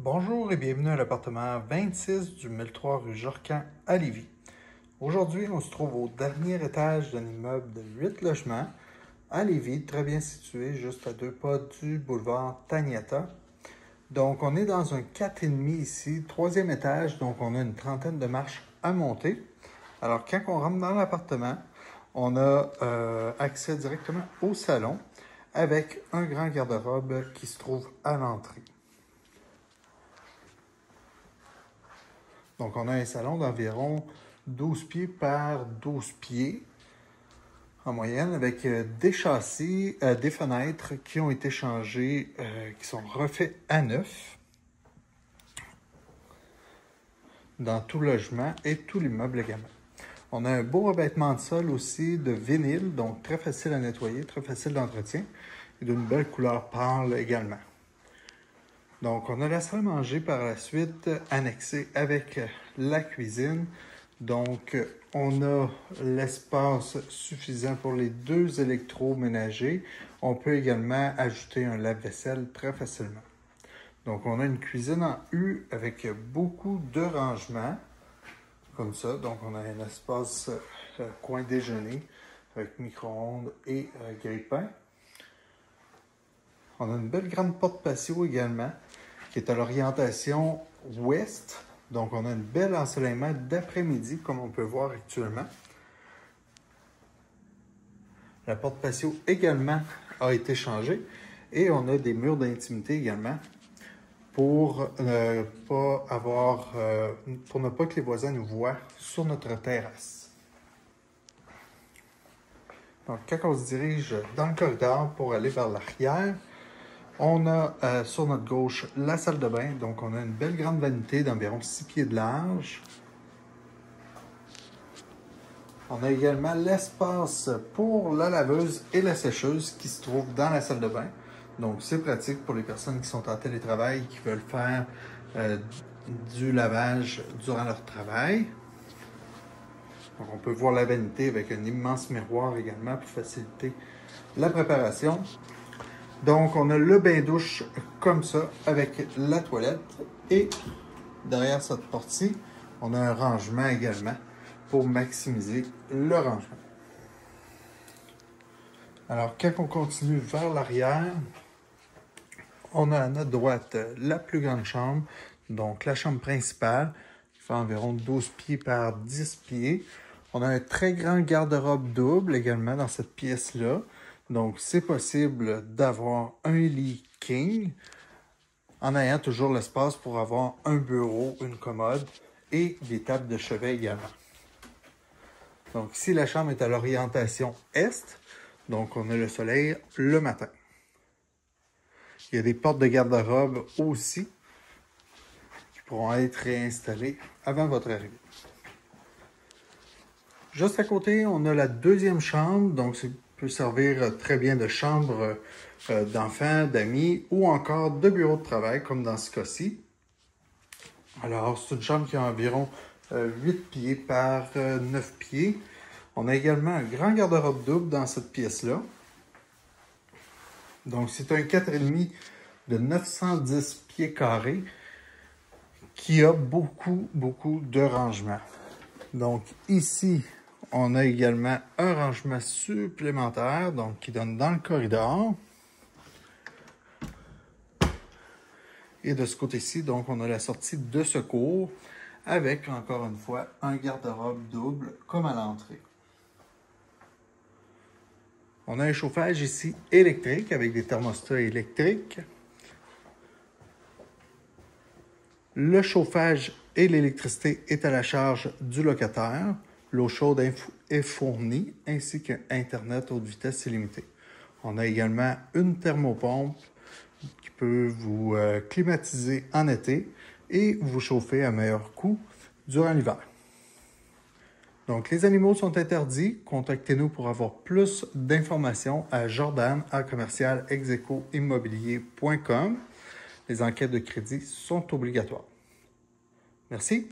Bonjour et bienvenue à l'appartement 26 du 1003 rue Jorcan à Lévis. Aujourd'hui, on se trouve au dernier étage d'un immeuble de 8 logements à Lévis, très bien situé, juste à 2 pas du boulevard Taniata. Donc, on est dans un 4,5 ici, troisième étage, donc on a une trentaine de marches à monter. Alors, quand on rentre dans l'appartement, on a accès directement au salon avec un grand garde-robe qui se trouve à l'entrée. Donc, on a un salon d'environ 12 pieds par 12 pieds en moyenne avec des châssis, des fenêtres qui ont été changées, qui sont refaits à neuf dans tout le logement et tout l'immeuble également. On a un beau revêtement de sol aussi de vinyle, donc très facile à nettoyer, très facile d'entretien et d'une belle couleur pâle également. Donc, on a la salle à manger par la suite annexée avec la cuisine. Donc, on a l'espace suffisant pour les 2 électroménagers. On peut également ajouter un lave-vaisselle très facilement. Donc, on a une cuisine en U avec beaucoup de rangements, comme ça. Donc, on a un espace coin déjeuner avec micro-ondes et grille-pain. On a une belle grande porte patio également, qui est à l'orientation ouest. Donc, on a un bel ensoleillement d'après-midi, comme on peut voir actuellement. La porte patio également a été changée. Et on a des murs d'intimité également pour ne pas que les voisins nous voient sur notre terrasse. Donc, quand on se dirige dans le corridor pour aller vers l'arrière, on a sur notre gauche la salle de bain. Donc, on a une belle grande vanité d'environ 6 pieds de large. On a également l'espace pour la laveuse et la sécheuse qui se trouve dans la salle de bain. Donc, c'est pratique pour les personnes qui sont en télétravail et qui veulent faire du lavage durant leur travail. Donc, on peut voir la vanité avec un immense miroir également pour faciliter la préparation. Donc, on a le bain-douche comme ça, avec la toilette. Et derrière cette porte-ci, on a un rangement également pour maximiser le rangement. Alors, quand on continue vers l'arrière, on a à notre droite la plus grande chambre, donc la chambre principale, qui fait environ 12 pieds par 10 pieds. On a un très grand garde-robe double également dans cette pièce-là. Donc, c'est possible d'avoir un lit king en ayant toujours l'espace pour avoir un bureau, une commode et des tables de chevet également. Donc, ici, la chambre est à l'orientation est. Donc, on a le soleil le matin. Il y a des portes de garde-robe aussi qui pourront être réinstallées avant votre arrivée. Juste à côté, on a la deuxième chambre. Donc, ça peut servir très bien de chambre d'enfants, d'amis ou encore de bureau de travail, comme dans ce cas-ci. Alors, c'est une chambre qui a environ 8 pieds par 9 pieds. On a également un grand garde-robe double dans cette pièce-là. Donc, c'est un 4,5 de 910 pieds carrés qui a beaucoup de rangements. Donc, ici, on a également un rangement supplémentaire, donc qui donne dans le corridor. Et de ce côté-ci, donc, on a la sortie de secours avec, encore une fois, un garde-robe double comme à l'entrée. On a un chauffage ici électrique avec des thermostats électriques. Le chauffage et l'électricité est à la charge du locataire. L'eau chaude est fournie ainsi qu'Internet haute vitesse illimitée. On a également une thermopompe qui peut vous climatiser en été et vous chauffer à meilleur coût durant l'hiver. Donc, les animaux sont interdits. Contactez-nous pour avoir plus d'informations à jordan@execoimmobilier.com. Les enquêtes de crédit sont obligatoires. Merci.